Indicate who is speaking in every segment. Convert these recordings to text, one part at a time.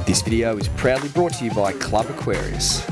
Speaker 1: This video is proudly brought to you by Club Aquarius.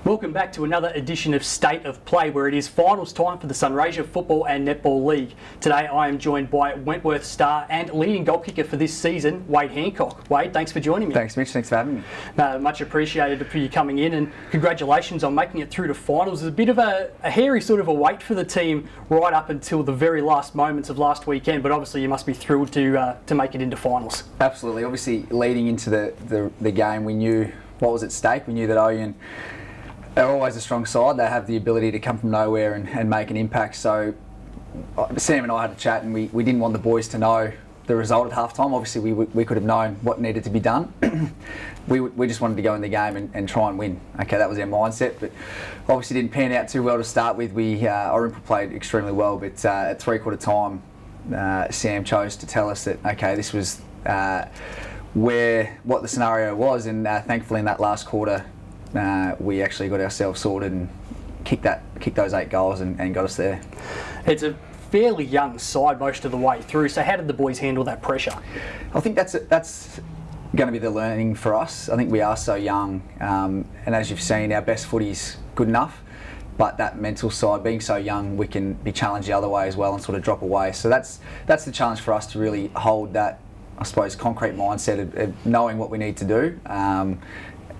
Speaker 2: Welcome back to another edition of State of Play, where it is finals time for the Sunraysia Football and Netball League. Today I am joined by Wentworth star and leading goal kicker for this season, Wade Hancock. Wade, thanks for joining me.
Speaker 3: Thanks, Mitch. Thanks for having me.
Speaker 2: Much appreciated for you coming in, and congratulations on making it through to finals. There's a bit of a hairy sort of a wait for the team right up until the very last moments of last weekend, but obviously you must be thrilled to make it into finals.
Speaker 3: Absolutely. Obviously, leading into the game, we knew what was at stake. We knew that Oyen, they're always a strong side. They have the ability to come from nowhere and make an impact. So Sam and I had a chat, and we didn't want the boys to know the result at halftime. Obviously, we could have known what needed to be done. we just wanted to go in the game and try and win. Okay, that was our mindset, but obviously didn't pan out too well to start with. Orimpa played extremely well, but at three-quarter time, Sam chose to tell us that, okay, this was what the scenario was, and thankfully in that last quarter, we actually got ourselves sorted and kicked those 8 goals and got us there.
Speaker 2: It's a fairly young side most of the way through, so how did the boys handle that pressure?
Speaker 3: I think that's going to be the learning for us. I think we are so young, and as you've seen, our best footy's good enough, but that mental side, being so young, we can be challenged the other way as well and sort of drop away. So that's the challenge for us, to really hold that, I suppose, concrete mindset of knowing what we need to do.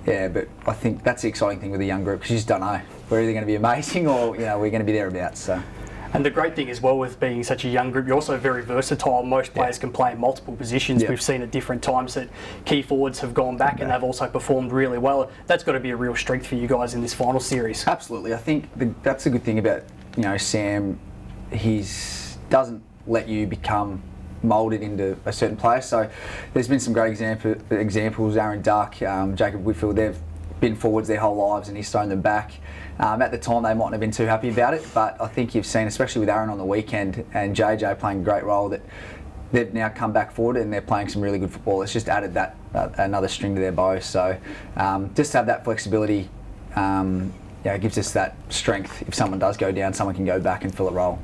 Speaker 3: Yeah, but I think that's the exciting thing with a young group, because you just don't know. We're either going to be amazing or we're going to be thereabouts. So.
Speaker 2: And the great thing as well with being such a young group, you're also very versatile. Most players can play in multiple positions. We've seen at different times that key forwards have gone back and they've also performed really well. That's got to be a real strength for you guys in this final series.
Speaker 3: Absolutely. I think that's a good thing about Sam. He doesn't let you become moulded into a certain player. So there's been some great examples. Aaron Duck, Jacob Whitfield, they've been forwards their whole lives and he's thrown them back. At the time they mightn't have been too happy about it, but I think you've seen, especially with Aaron on the weekend and JJ playing a great role, that they've now come back forward and they're playing some really good football. It's just added that another string to their bow. So just to have that flexibility, it gives us that strength. If someone does go down, someone can go back and fill a role.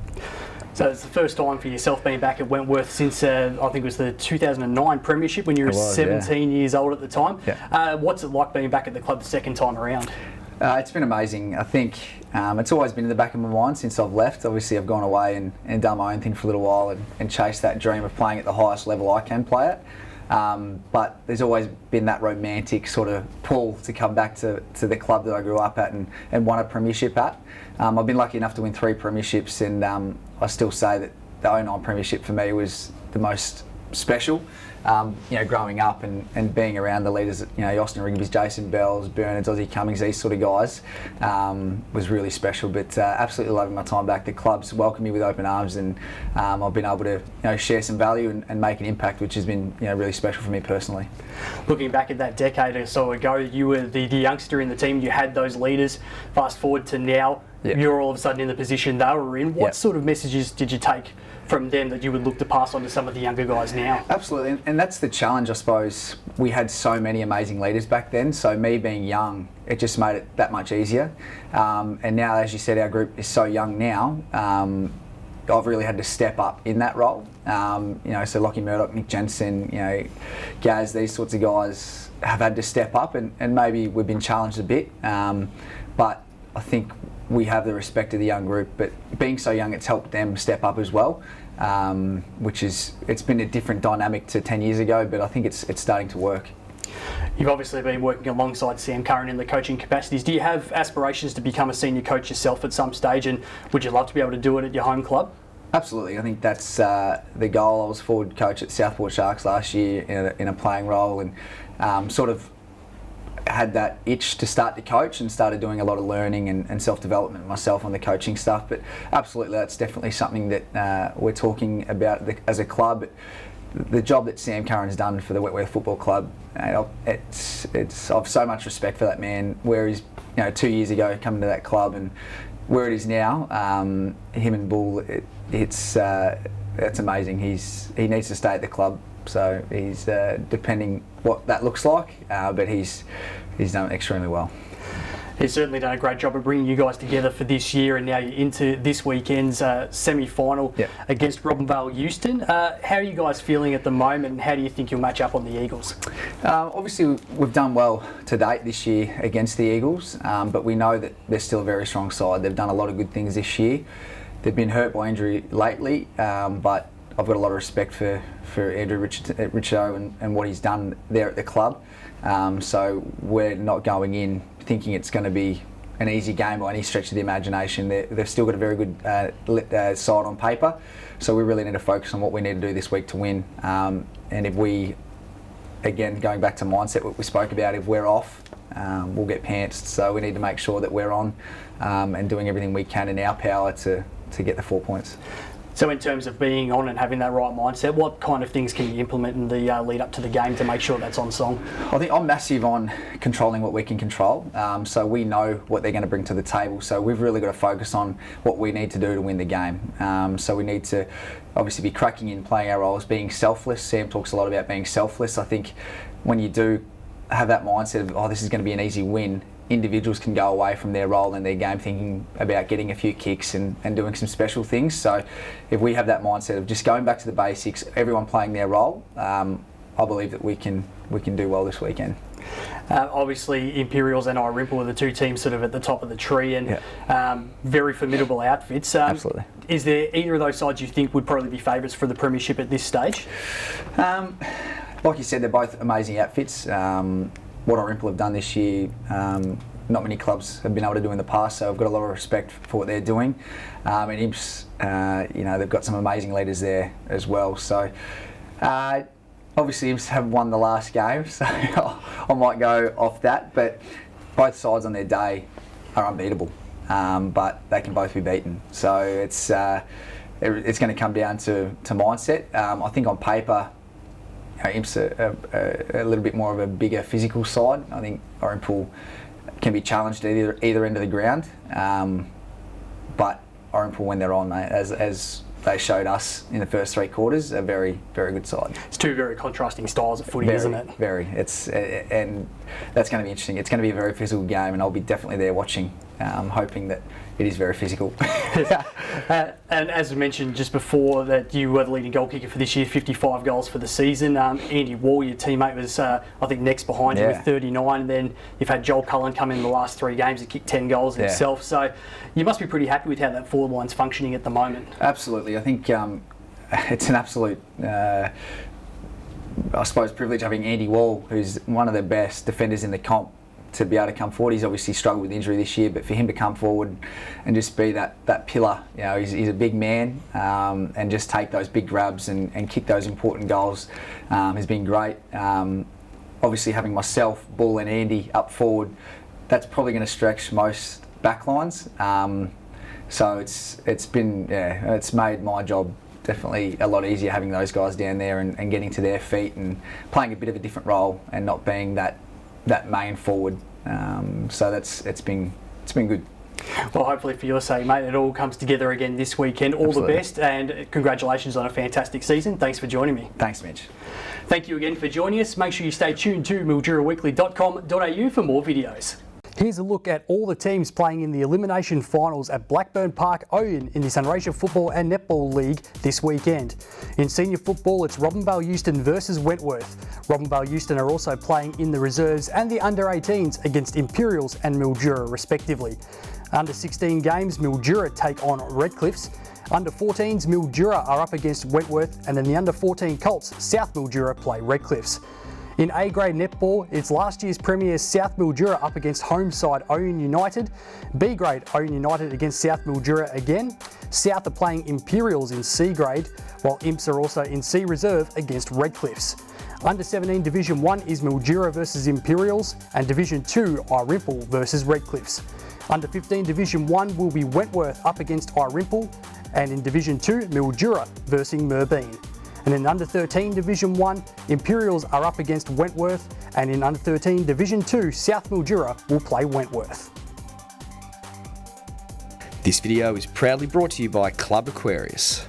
Speaker 2: So it's the first time for yourself being back at Wentworth since I think it was the 2009 Premiership, when you were 17 years old at the time. Yeah. What's it like being back at the club the second time around?
Speaker 3: It's been amazing. I think it's always been in the back of my mind since I've left. Obviously I've gone away and done my own thing for a little while and chased that dream of playing at the highest level I can play at. But there's always been that romantic sort of pull to come back to the club that I grew up at and won a premiership at. I've been lucky enough to win 3 premierships, and I still say that the 09 premiership for me was the most special. Growing up and being around the leaders, Austin Rigby's, Jason Bells, Bernards, Aussie Cummings, these sort of guys, was really special. But absolutely loving my time back. The club's welcomed me with open arms, and I've been able to share some value and make an impact, which has been really special for me personally. Looking
Speaker 2: back at that decade or so ago, you were the youngster in the team. You had those leaders. Fast forward to now, you're all of a sudden in the position they were in. What sort of messages did you take from them that you would look to pass on to some of the younger guys now?
Speaker 3: Absolutely, and that's the challenge, I suppose. We had so many amazing leaders back then, so me being young, it just made it that much easier. And now, as you said, our group is so young now, I've really had to step up in that role. So Lockie Murdoch, Nick Jensen, Gaz, these sorts of guys have had to step up, and maybe we've been challenged a bit. But I think we have the respect of the young group, but being so young, it's helped them step up as well, it's been a different dynamic to 10 years ago, but I think it's starting to work.
Speaker 2: You've obviously been working alongside Sam Curran in the coaching capacities. Do you have aspirations to become a senior coach yourself at some stage, and would you love to be able to do it at your home club?
Speaker 3: Absolutely, I think that's the goal. I was forward coach at Southport Sharks last year in a playing role, and sort of had that itch to start to coach and started doing a lot of learning and self-development myself on the coaching stuff. But absolutely, that's definitely something that we're talking about as a club. The job that Sam Curran's done for the Wentworth Football Club, it's I've so much respect for that man. Where he's 2 years ago coming to that club and where it is now, him and Bull, it's amazing. He needs to stay at the club. So he's depending what that looks like, but he's done extremely well.
Speaker 2: He's certainly done a great job of bringing you guys together for this year, and now you're into this weekend's semi-final against Robinvale-Euston. How are you guys feeling at the moment, and how do you think you'll match up on the Eagles?
Speaker 3: Obviously, we've done well to date this year against the Eagles, but we know that they're still a very strong side. They've done a lot of good things this year. They've been hurt by injury lately, but I've got a lot of respect for Andrew Richo and what he's done there at the club. So we're not going in thinking it's going to be an easy game by any stretch of the imagination. They've still got a very good side on paper, so we really need to focus on what we need to do this week to win. And if we, again, going back to mindset, what we spoke about, if we're off, we'll get pantsed. So we need to make sure that we're on and doing everything we can in our power to get the 4 points.
Speaker 2: So in terms of being on and having that right mindset, what kind of things can you implement in the lead up to the game to make sure that's on song?
Speaker 3: I think I'm massive on controlling what we can control. So we know what they're going to bring to the table. So we've really got to focus on what we need to do to win the game. So we need to obviously be cracking in, playing our roles, being selfless. Sam talks a lot about being selfless. I think when you do have that mindset of, this is going to be an easy win, individuals can go away from their role in their game thinking about getting a few kicks and doing some special things. So if we have that mindset of just going back to the basics, everyone playing their role, I believe that we can do well this weekend.
Speaker 2: Obviously, Imperials and Irimple are the two teams sort of at the top of the tree, and very formidable outfits.
Speaker 3: Absolutely.
Speaker 2: Is there either of those sides you think would probably be favourites for the Premiership at this stage?
Speaker 3: Like you said, they're both amazing outfits. What Irimple have done this year, not many clubs have been able to do in the past, so I've got a lot of respect for what they're doing. And Imps, they've got some amazing leaders there as well. So obviously Imps have won the last game, so I might go off that. But both sides on their day are unbeatable, but they can both be beaten. So it's going to come down to mindset. I think on paper, Imps are a little bit more of a bigger physical side. I think Irimple can be challenged at either end of the ground, but Irimple, when they're on, as they showed us in the first three quarters, a very, very good side.
Speaker 2: It's two very contrasting styles of footy, isn't it?
Speaker 3: Very. And that's going to be interesting. It's going to be a very physical game, and I'll be definitely there watching, hoping that it is very physical.
Speaker 2: And as we mentioned just before, that you were the leading goal kicker for this year, 55 goals for the season. Andy Wall, your teammate, was I think next behind you with 39. And then you've had Joel Cullen come in the last 3 games and kick 10 goals himself. So you must be pretty happy with how that forward line's functioning at the moment. Absolutely.
Speaker 3: I think it's an absolute, I suppose, privilege having Andy Wall, who's one of the best defenders in the comp, to be able to come forward. He's obviously struggled with injury this year, but for him to come forward and just be that pillar, he's a big man, and just take those big grabs and kick those important goals has been great. Obviously having myself, Bull and Andy up forward, that's probably going to stretch most backlines. So it's made my job definitely a lot easier having those guys down there and getting to their feet and playing a bit of a different role and not being that main forward. So it's been good.
Speaker 2: Well, hopefully for your sake, mate, it all comes together again this weekend. All the best, and congratulations on a fantastic season. Thanks for joining me.
Speaker 3: Thanks, Mitch.
Speaker 2: Thank you again for joining us. Make sure you stay tuned to MilduraWeekly.com.au for more videos. Here's a look at all the teams playing in the elimination finals at Blackburn Park, Oyen in the Sunraysia Football and Netball League this weekend. In senior football, it's Robinvale-Euston versus Wentworth. Robinvale-Euston are also playing in the reserves and the under-18s against Imperials and Mildura respectively. Under 16 games, Mildura take on Redcliffs. Under 14s, Mildura are up against Wentworth, and then the under 14 Colts, South Mildura, play Redcliffs. In A-grade netball, it's last year's premiers South Mildura up against home side Oyen United. B-grade Oyen United against South Mildura again. South are playing Imperials in C-grade, while Imps are also in C Reserve against Redcliffs. Under 17 Division 1 is Mildura versus Imperials, and Division 2 Irimple versus Redcliffs. Under 15 Division 1 will be Wentworth up against Irimple, and in Division 2 Mildura versus Merbeen. And in Under 13 Division 1, Imperials are up against Wentworth, and in Under 13 Division 2, South Mildura will play Wentworth.
Speaker 1: This video is proudly brought to you by Club Aquarius.